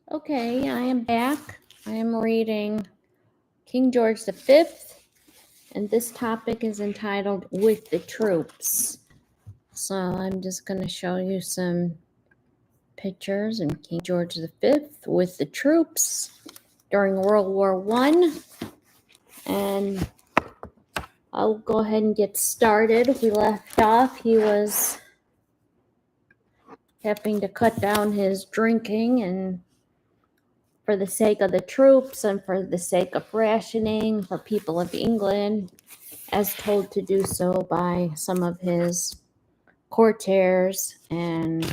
Okay, I am back. I am reading King George V, and this topic is entitled With the Troops. So I'm just going to show you some pictures of King George V with the troops during World War I. And I'll go ahead and get started. We left off, he was having to cut down his drinking and for the sake of the troops and for the sake of rationing for people of England, as told to do so by some of his courtiers, and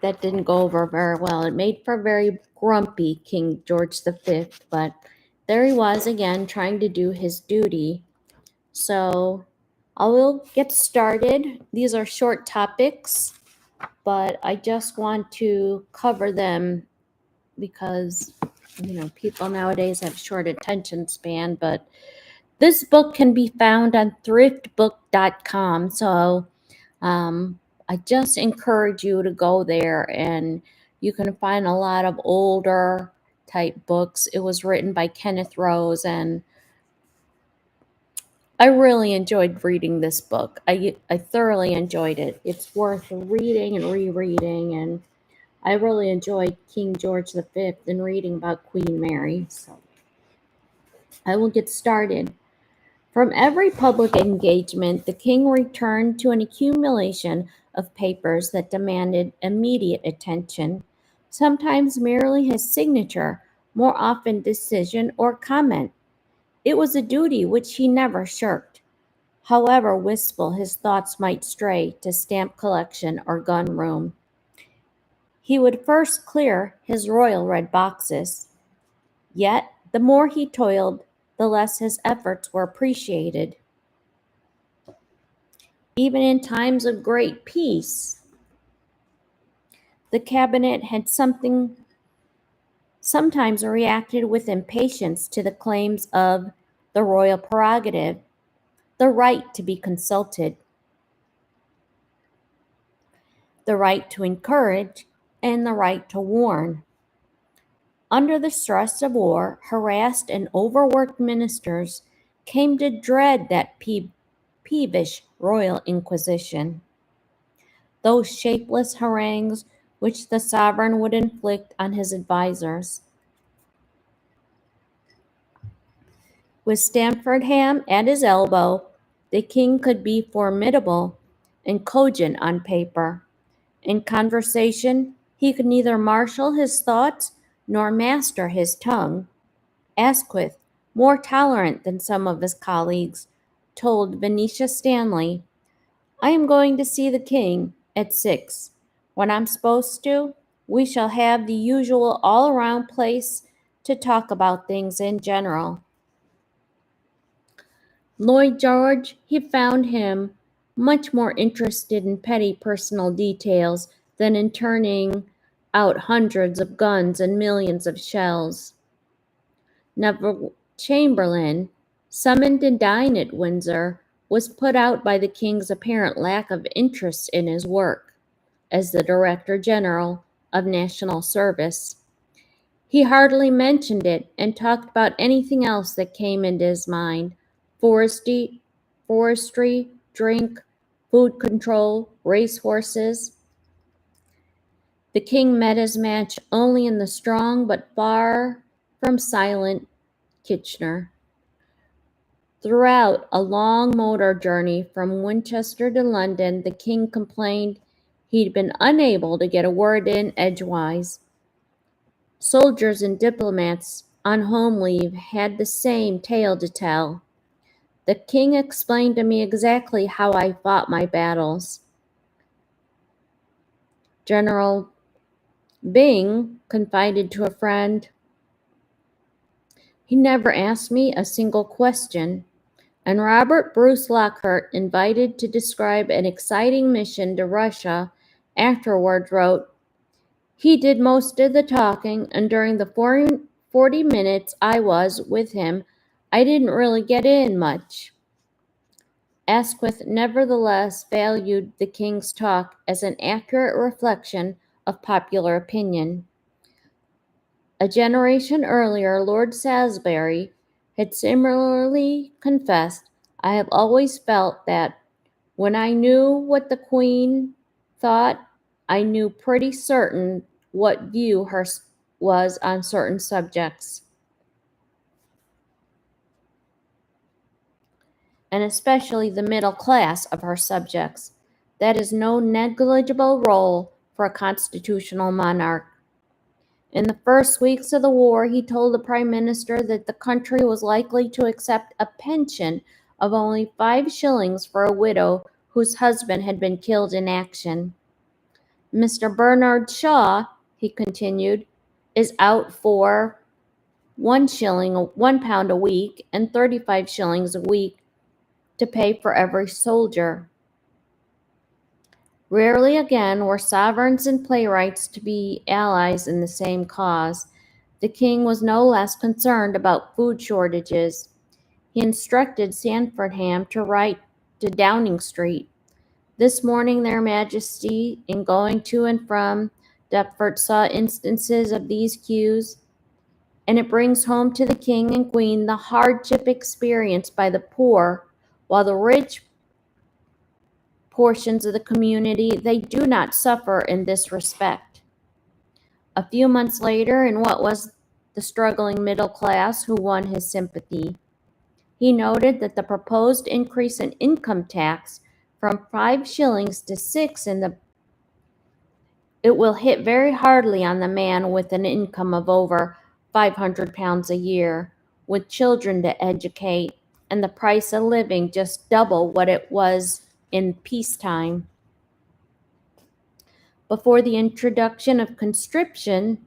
that didn't go over very well. It made for a very grumpy King George V, but there he was again trying to do his duty. So I will get started. These are short topics, but I just want to cover them because people nowadays have short attention span, but this book can be found on thriftbook.com. So I just encourage you to go there, and you can find a lot of older type books. It was written by Kenneth Rose, and I really enjoyed reading this book. I thoroughly enjoyed it. It's worth reading and rereading, and I really enjoyed King George V and reading about Queen Mary. So I will get started. From every public engagement, the king returned to an accumulation of papers that demanded immediate attention, sometimes merely his signature, more often decision or comment. It was a duty which he never shirked, however wistful his thoughts might stray to stamp collection or gun room. He would first clear his royal red boxes. Yet, the more he toiled, the less his efforts were appreciated. Even in times of great peace, the cabinet had sometimes reacted with impatience to the claims of the royal prerogative, the right to be consulted, the right to encourage, and the right to warn. Under the stress of war, harassed and overworked ministers came to dread that peevish royal inquisition. Those shapeless harangues which the sovereign would inflict on his advisers. With Stamfordham at his elbow, the king could be formidable and cogent on paper. In conversation, he could neither marshal his thoughts nor master his tongue. Asquith, more tolerant than some of his colleagues, told Venetia Stanley, "I am going to see the king at 6. When I'm supposed to, we shall have the usual all-around place to talk about things in general." Lloyd George, he found him much more interested in petty personal details than in turning out hundreds of guns and millions of shells. Neville Chamberlain, summoned to dine at Windsor, was put out by the king's apparent lack of interest in his work as the Director General of National Service. He hardly mentioned it and talked about anything else that came into his mind: forestry, drink, food control, racehorses. The king met his match only in the strong but far from silent Kitchener. Throughout a long motor journey from Winchester to London, the king complained he'd been unable to get a word in edgewise. Soldiers and diplomats on home leave had the same tale to tell. The king explained to me exactly how I fought my battles. General Byng confided to a friend, "He never asked me a single question." And Robert Bruce Lockhart, invited to describe an exciting mission to Russia, afterward wrote, "He did most of the talking, and during the 40 minutes I was with him, I didn't really get in much." Asquith nevertheless valued the king's talk as an accurate reflection of popular opinion. A generation earlier, Lord Salisbury had similarly confessed, "I have always felt that when I knew what the Queen thought, I knew pretty certain what view hers was on certain subjects, and especially the middle class of her subjects. That is no negligible role for a constitutional monarch." In the first weeks of the war, he told the Prime Minister that the country was likely to accept a pension of only 5 shillings for a widow whose husband had been killed in action. Mr. Bernard Shaw, he continued, is out for £1 a week and 35 shillings a week to pay for every soldier. Rarely again were sovereigns and playwrights to be allies in the same cause. The king was no less concerned about food shortages. He instructed Sandfordham to write to Downing Street, "This morning, Their Majesty, in going to and from Deptford, saw instances of these queues, and it brings home to the King and Queen the hardship experienced by the poor, while the rich portions of the community, they do not suffer in this respect." A few months later, in what was the struggling middle class who won his sympathy, he noted that the proposed increase in income tax from 5 shillings to 6 it will hit very hardly on the man with an income of over £500 a year, with children to educate, and the price of living just double what it was in peacetime. Before the introduction of conscription,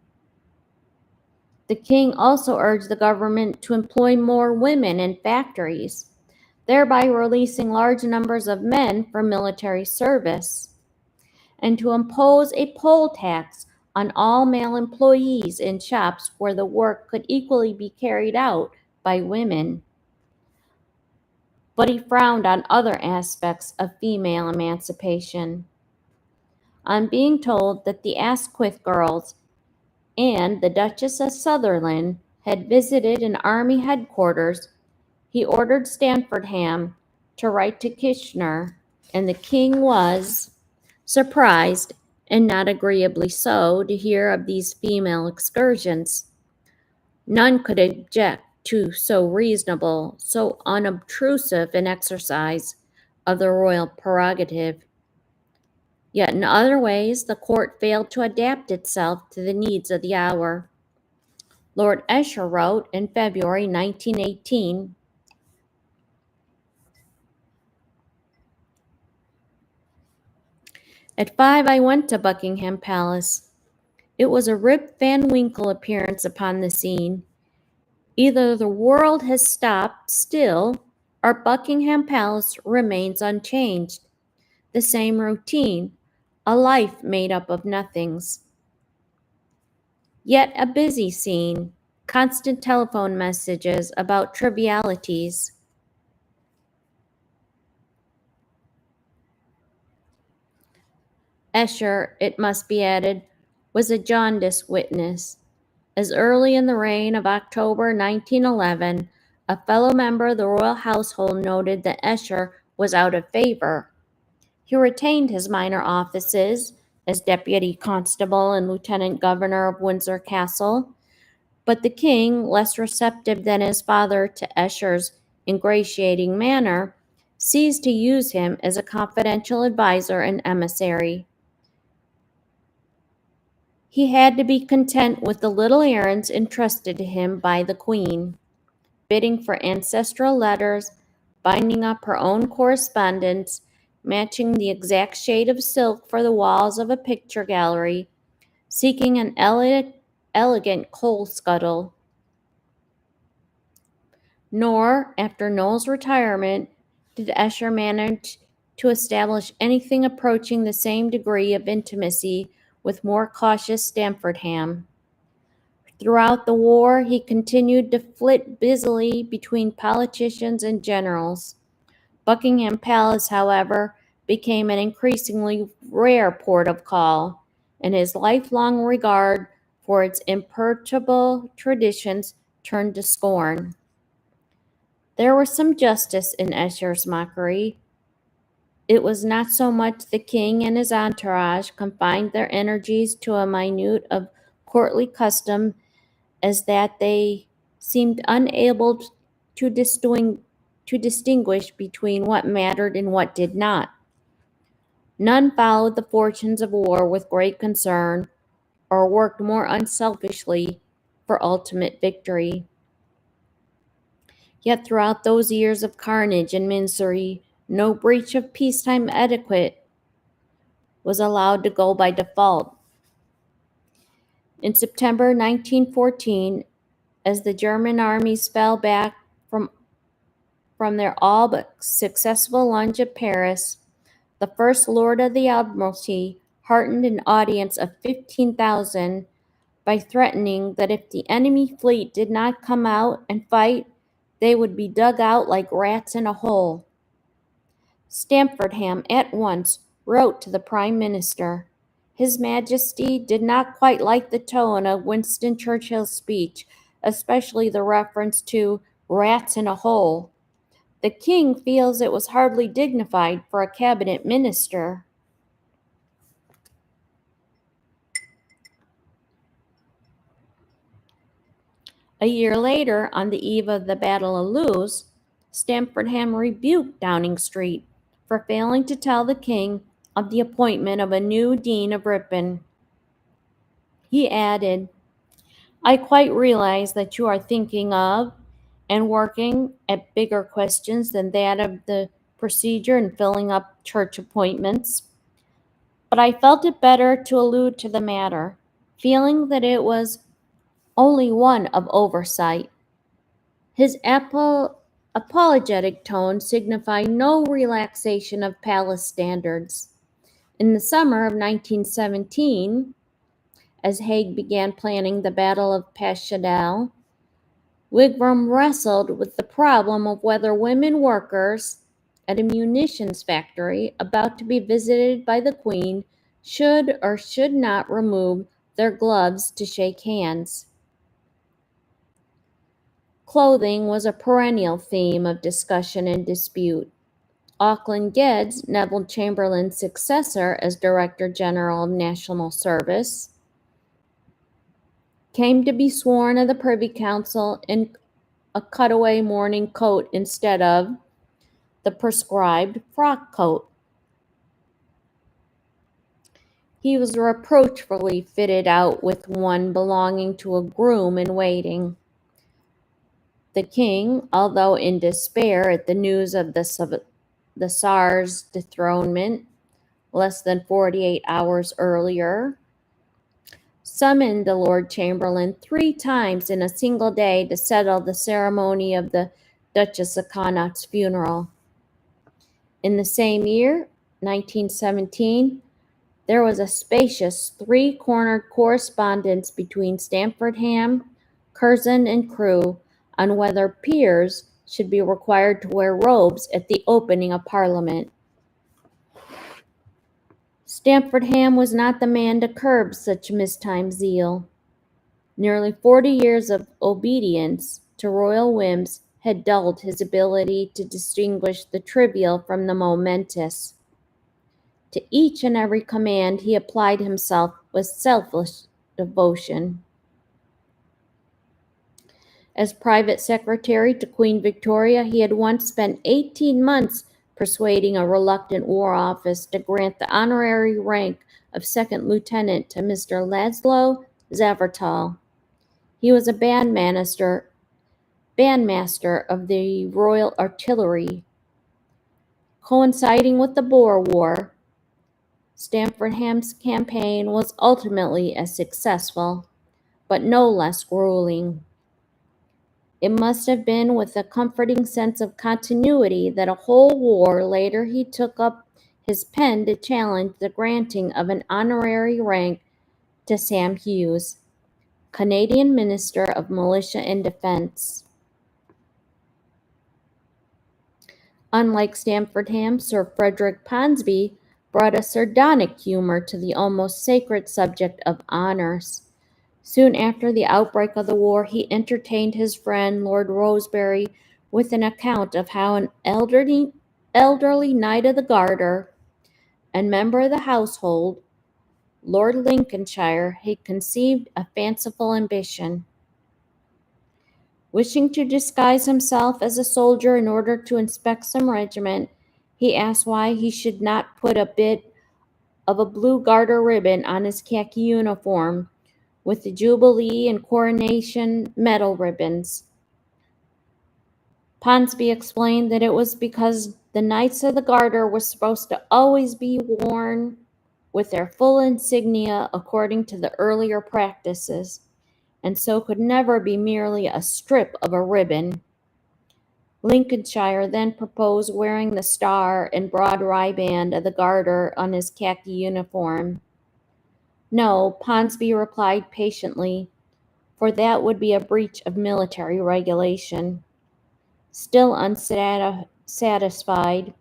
the king also urged the government to employ more women in factories, thereby releasing large numbers of men for military service, and to impose a poll tax on all male employees in shops where the work could equally be carried out by women. But he frowned on other aspects of female emancipation. On being told that the Asquith girls and the Duchess of Sutherland had visited an army headquarters, he ordered Sandfordham to write to Kitchener, and the king was surprised, and not agreeably so, to hear of these female excursions. None could object to so reasonable, so unobtrusive an exercise of the royal prerogative. Yet in other ways the court failed to adapt itself to the needs of the hour. Lord Esher wrote in February 1918, "At 5 I went to Buckingham Palace. It was a Rip Van Winkle appearance upon the scene. Either the world has stopped still, or Buckingham Palace remains unchanged. The same routine, a life made up of nothings. Yet a busy scene, constant telephone messages about trivialities." Esher, it must be added, was a jaundiced witness. As early in the reign of October 1911, a fellow member of the royal household noted that Esher was out of favor. He retained his minor offices as deputy constable and lieutenant governor of Windsor Castle, but the king, less receptive than his father to Esher's ingratiating manner, ceased to use him as a confidential adviser and emissary. He had to be content with the little errands entrusted to him by the Queen, bidding for ancestral letters, binding up her own correspondence, matching the exact shade of silk for the walls of a picture gallery, seeking an elegant coal scuttle. Nor, after Noel's retirement, did Esher manage to establish anything approaching the same degree of intimacy with more cautious Sandfordham. Throughout the war, he continued to flit busily between politicians and generals. Buckingham Palace, however, became an increasingly rare port of call, and his lifelong regard for its imperturbable traditions turned to scorn. There was some justice in Escher's mockery. It was not so much the king and his entourage confined their energies to a minute of courtly custom as that they seemed unable to distinguish between what mattered and what did not. None followed the fortunes of war with great concern, or worked more unselfishly for ultimate victory. Yet throughout those years of carnage and misery, no breach of peacetime etiquette was allowed to go by default. In September 1914, as the German armies fell back from their all but successful lunge at Paris, the First Lord of the Admiralty heartened an audience of 15,000 by threatening that if the enemy fleet did not come out and fight, they would be dug out like rats in a hole. Stamfordham at once wrote to the Prime Minister. His Majesty did not quite like the tone of Winston Churchill's speech, especially the reference to rats in a hole. The king feels it was hardly dignified for a cabinet minister. A year later, on the eve of the Battle of Loos, Stamfordham rebuked Downing Street for failing to tell the king of the appointment of a new Dean of Ripon. He added, "I quite realize that you are thinking of and working at bigger questions than that of the procedure in filling up church appointments, but I felt it better to allude to the matter, feeling that it was only one of oversight." His apologetic tone signified no relaxation of palace standards. In the summer of 1917, as Haig began planning the Battle of Passchendaele, Wigram wrestled with the problem of whether women workers at a munitions factory about to be visited by the Queen should or should not remove their gloves to shake hands. Clothing was a perennial theme of discussion and dispute. Auckland Geddes, Neville Chamberlain's successor as Director General of National Service, came to be sworn of the Privy Council in a cutaway morning coat instead of the prescribed frock coat. He was reproachfully fitted out with one belonging to a groom in waiting. The king, although in despair at the news of the Tsar's dethronement less than 48 hours earlier, summoned the Lord Chamberlain 3 times in a single day to settle the ceremony of the Duchess of Connaught's funeral. In the same year, 1917, there was a spacious 3-cornered correspondence between Stamfordham, Curzon, and Crewe on whether peers should be required to wear robes at the opening of Parliament. Stamfordham was not the man to curb such mistimed zeal. Nearly 40 years of obedience to royal whims had dulled his ability to distinguish the trivial from the momentous. To each and every command he applied himself with selfless devotion. As private secretary to Queen Victoria, he had once spent 18 months persuading a reluctant War Office to grant the honorary rank of second lieutenant to Mr. Laszlo Zavartal. He was a bandmaster of the Royal Artillery. Coinciding with the Boer War, Stamfordham's campaign was ultimately as successful, but no less grueling. It must have been with a comforting sense of continuity that a whole war later he took up his pen to challenge the granting of an honorary rank to Sam Hughes, Canadian Minister of Militia and Defence. Unlike Stamfordham, Sir Frederick Ponsonby brought a sardonic humor to the almost sacred subject of honors. Soon after the outbreak of the war, he entertained his friend Lord Rosebery with an account of how an elderly Knight of the Garter and member of the household, Lord Lincolnshire, had conceived a fanciful ambition. Wishing to disguise himself as a soldier in order to inspect some regiment, he asked why he should not put a bit of a blue garter ribbon on his khaki uniform with the Jubilee and Coronation medal ribbons. Ponsonby explained that it was because the Knights of the Garter were supposed to always be worn with their full insignia according to the earlier practices, and so could never be merely a strip of a ribbon. Lincolnshire then proposed wearing the star and broad riband of the Garter on his khaki uniform. No, Ponsonby replied patiently, for that would be a breach of military regulation. Still unsatisfied,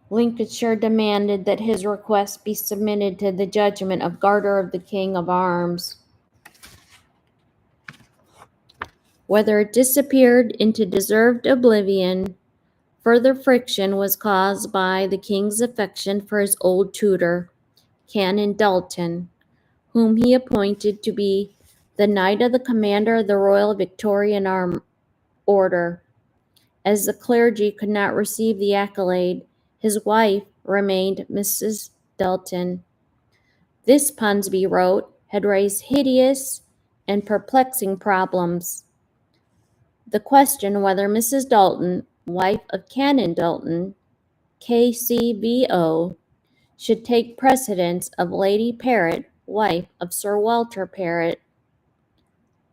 Lincolnshire demanded that his request be submitted to the judgment of Garter of the King of Arms. Whether it disappeared into deserved oblivion, further friction was caused by the king's affection for his old tutor, Canon Dalton, whom he appointed to be the Knight of the Commander of the Royal Victorian Order. As the clergy could not receive the accolade, his wife remained Mrs. Dalton. This, Ponsonby wrote, had raised hideous and perplexing problems. The question whether Mrs. Dalton, wife of Canon Dalton, KCVO, should take precedence of Lady Parrot, wife of Sir Walter Parrot,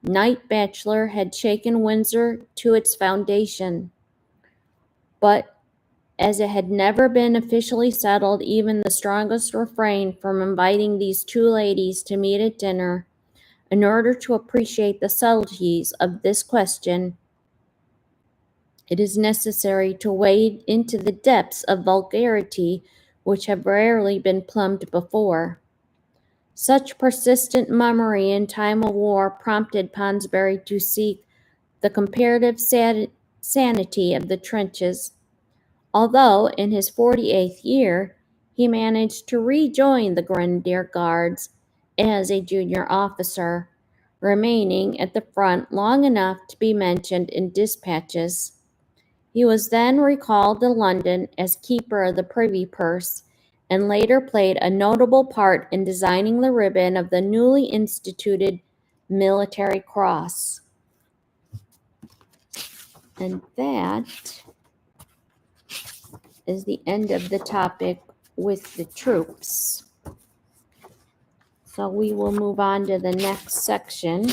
Knight Bachelor, had shaken Windsor to its foundation. But as it had never been officially settled, even the strongest refrained from inviting these two ladies to meet at dinner. In order to appreciate the subtleties of this question, it is necessary to wade into the depths of vulgarity which have rarely been plumbed before. Such persistent mummery in time of war prompted Ponsonby to seek the comparative sanity of the trenches. Although in his 48th year he managed to rejoin the Grenadier Guards as a junior officer, remaining at the front long enough to be mentioned in dispatches. He was then recalled to London as keeper of the Privy Purse, and later played a notable part in designing the ribbon of the newly instituted Military Cross. And that is the end of the topic with the troops. So we will move on to the next section.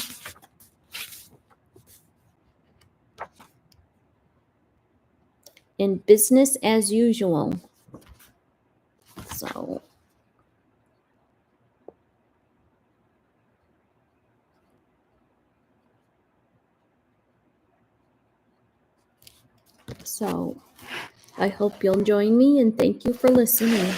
In business as usual. So I hope you'll join me, and thank you for listening.